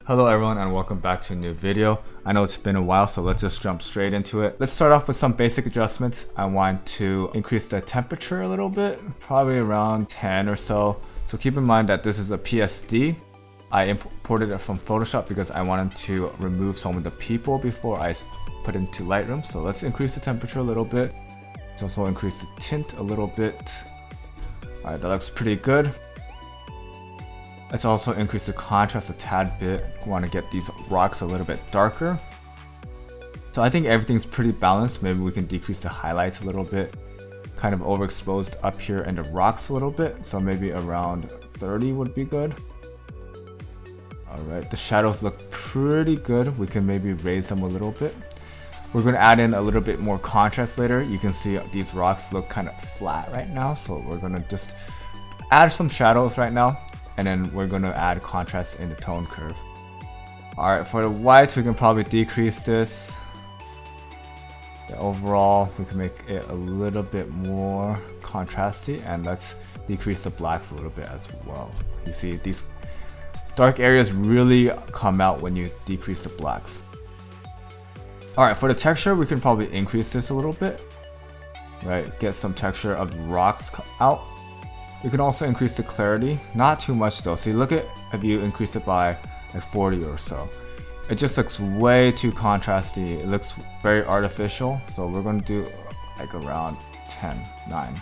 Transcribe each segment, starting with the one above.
Hello everyone and welcome back to a new video. I know it's been a while, so let's just jump straight into it. Let's start off with some basic adjustments. I want to increase the temperature a little bit, probably around 10 or so. So keep in mind that this is a PSD. I imported it from Photoshop because I wanted to remove some of the people before I put it into Lightroom. So let's increase the temperature a little bit. Let's also increase the tint a little bit. Alright, that looks pretty good. Let's also increase the contrast a tad bit. We want to get these rocks a little bit darker. So I think everything's pretty balanced. Maybe we can decrease the highlights a little bit. Kind of overexposed up here in the rocks a little bit. So maybe around 30 would be good. Alright, the shadows look pretty good. We can maybe raise them a little bit. We're going to add in a little bit more contrast later. You can see these rocks look kind of flat right now. So we're going to just add some shadows right now. And then we're going to add contrast in the tone curve. Alright, for the whites, we can probably decrease this. Overall, we can make it a little bit more contrasty. And let's decrease the blacks a little bit as well. You see, these dark areas really come out when you decrease the blacks. Alright, for the texture, we can probably increase this a little bit. Right, get some texture of the rocks out. You can also increase the clarity, not too much though. So you look at if you increase it by like 40 or so. It just looks way too contrasty. It looks very artificial. So we're going to do like around 10, 9.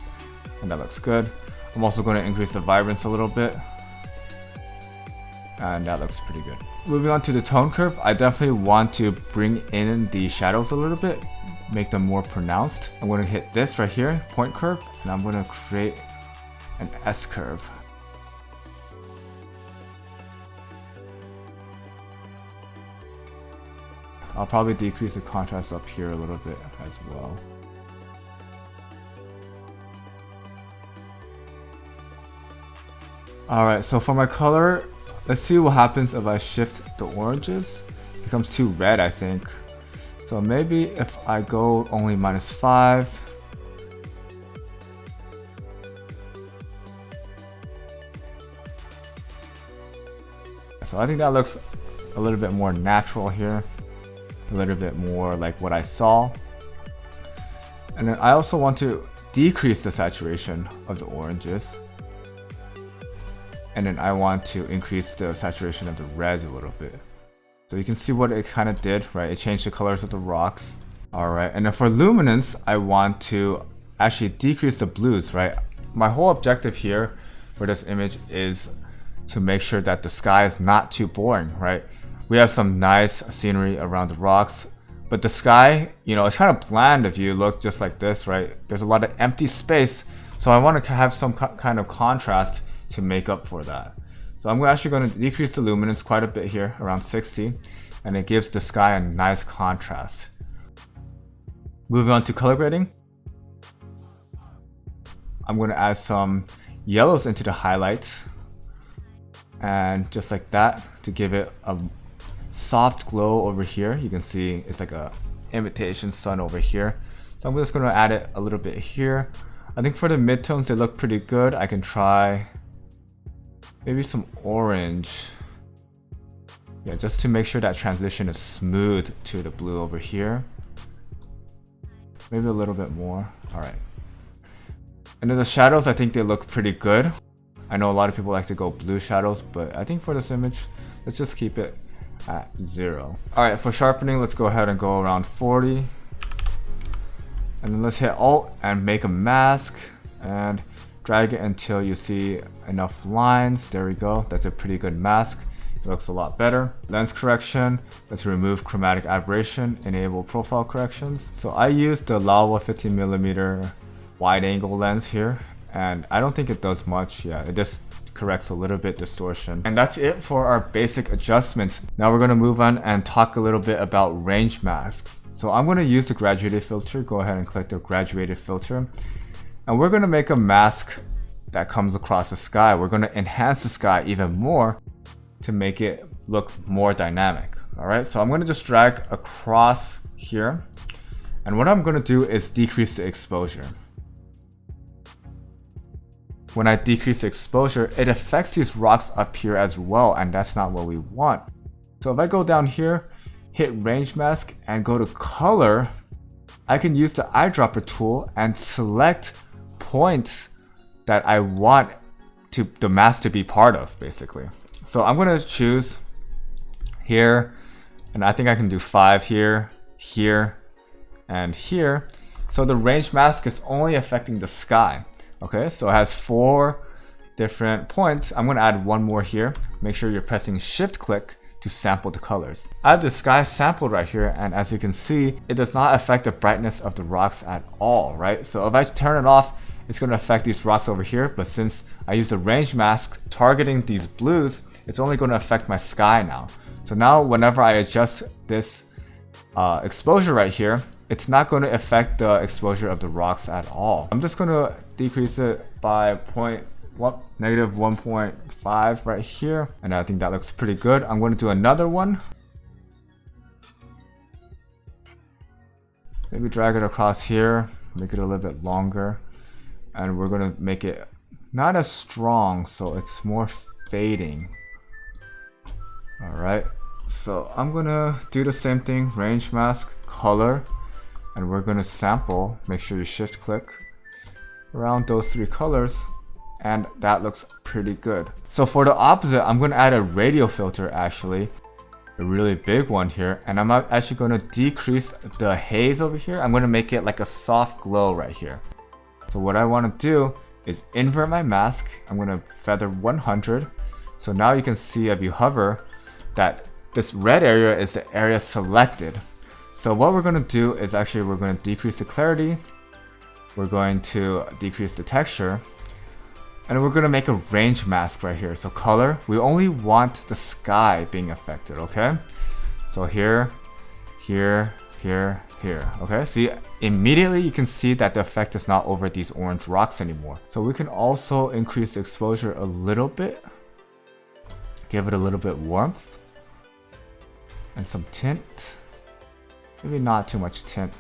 And that looks good. I'm also going to increase the vibrance a little bit. And that looks pretty good. Moving on to the tone curve, I definitely want to bring in the shadows a little bit, make them more pronounced. I'm going to hit this right here, point curve, and I'm going to create an S curve. I'll probably decrease the contrast up here a little bit as well. Alright, so for my color, let's see what happens if I shift the oranges. It becomes too red, I think. So maybe if I go only -5. So I think that looks a little bit more natural here. A little bit more like what I saw. And then I also want to decrease the saturation of the oranges. And then I want to increase the saturation of the reds a little bit. So you can see what it kind of did, right? It changed the colors of the rocks. Alright, and then for luminance, I want to actually decrease the blues, right? My whole objective here for this image is to make sure that the sky is not too boring, right? We have some nice scenery around the rocks, but the sky, you know, it's kind of bland if you look just like this, right? There's a lot of empty space, so I want to have some kind of contrast to make up for that. So I'm actually going to decrease the luminance quite a bit here, around 60, and it gives the sky a nice contrast. Moving on to color grading, I'm going to add some yellows into the highlights. And just like that, to give it a soft glow over here. You can see it's like a imitation sun over here. So I'm just going to add it a little bit here. I think for the midtones, they look pretty good. I can try maybe some orange. Yeah, just to make sure that transition is smooth to the blue over here. Maybe a little bit more. All right. And then the shadows, I think they look pretty good. I know a lot of people like to go blue shadows, but I think for this image, let's just keep it at 0. Alright, for sharpening, let's go ahead and go around 40. And then let's hit Alt and make a mask and drag it until you see enough lines. There we go. That's a pretty good mask. It looks a lot better. Lens correction, let's remove chromatic aberration, enable profile corrections. So I used the Laowa 15mm wide angle lens here. And I don't think it does much. Yeah, it just corrects a little bit distortion. And that's it for our basic adjustments. Now we're going to move on and talk a little bit about range masks. So I'm going to use the graduated filter. Go ahead and click the graduated filter. And we're going to make a mask that comes across the sky. We're going to enhance the sky even more to make it look more dynamic. Alright, so I'm going to just drag across here. And what I'm going to do is decrease the exposure. when I decrease the exposure, it affects these rocks up here as well, and that's not what we want. So if I go down here, hit range mask and go to color, I can use the eyedropper tool and select points that I want the mask to be part of, basically. So I'm gonna choose here, and I think I can do 5 here, here, and here. So the range mask is only affecting the sky. Okay, so it has 4 different points. I'm gonna add 1 more here. Make sure you're pressing shift click to sample the colors. I have the sky sampled right here, and as you can see, it does not affect the brightness of the rocks at all, right? So if I turn it off, it's going to affect these rocks over here, but since I use a range mask targeting these blues, it's only going to affect my sky now. So now whenever I adjust this exposure right here, it's not going to affect the exposure of the rocks at all. I'm just going to decrease it by -1.5 right here, and I think that looks pretty good. I'm going to do another one. Maybe drag it across here, make it a little bit longer, and we're going to make it not as strong, so it's more fading. Alright, so I'm going to do the same thing, range mask, color, and we're going to sample. Make sure you shift click around those 3 colors, and that looks pretty good. So for the opposite, I'm going to add a radial filter, actually, a really big one here, and I'm actually going to decrease the haze over here. I'm going to make it like a soft glow right here. So what I want to do is invert my mask. I'm going to feather 100. So now you can see if you hover that this red area is the area selected. So what we're going to do is actually we're going to decrease the clarity, we're going to decrease the texture, and we're going to make a range mask right here. So color, we only want the sky being affected, okay? So here, here, here, here, okay? See, immediately you can see that the effect is not over these orange rocks anymore. So we can also increase the exposure a little bit, give it a little bit warmth, and some tint. Maybe not too much tint.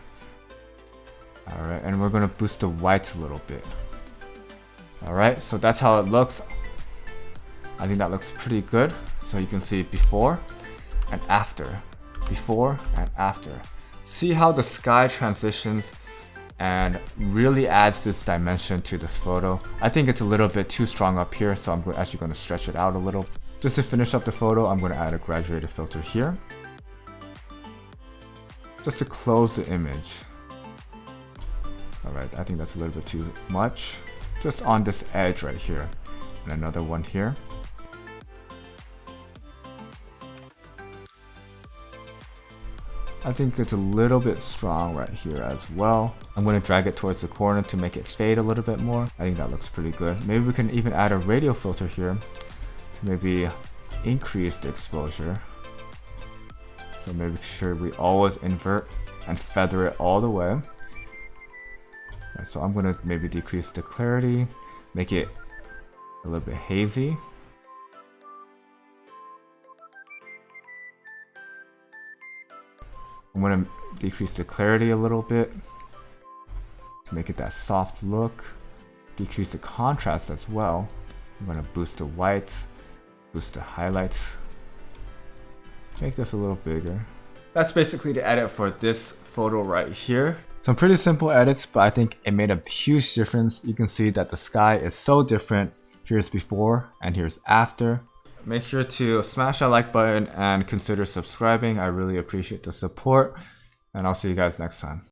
Alright, and we're going to boost the whites a little bit. Alright, so that's how it looks. I think that looks pretty good. So you can see before and after. Before and after. See how the sky transitions and really adds this dimension to this photo. I think it's a little bit too strong up here, so I'm actually going to stretch it out a little. Just to finish up the photo, I'm going to add a graduated filter here, just to close the image. Alright, I think that's a little bit too much. Just on this edge right here. And another one here. I think it's a little bit strong right here as well. I'm going to drag it towards the corner to make it fade a little bit more. I think that looks pretty good. Maybe we can even add a radial filter here to maybe increase the exposure. So make sure we always invert and feather it all the way. Right, so I'm going to maybe decrease the clarity, make it a little bit hazy. I'm going to decrease the clarity a little bit to make it that soft look. Decrease the contrast as well. I'm going to boost the white, boost the highlights. Make this a little bigger. That's basically the edit for this photo right here. Some pretty simple edits, but I think it made a huge difference. You can see that the sky is so different. Here's before and here's after. Make sure to smash that like button and consider subscribing. I really appreciate the support, and I'll see you guys next time.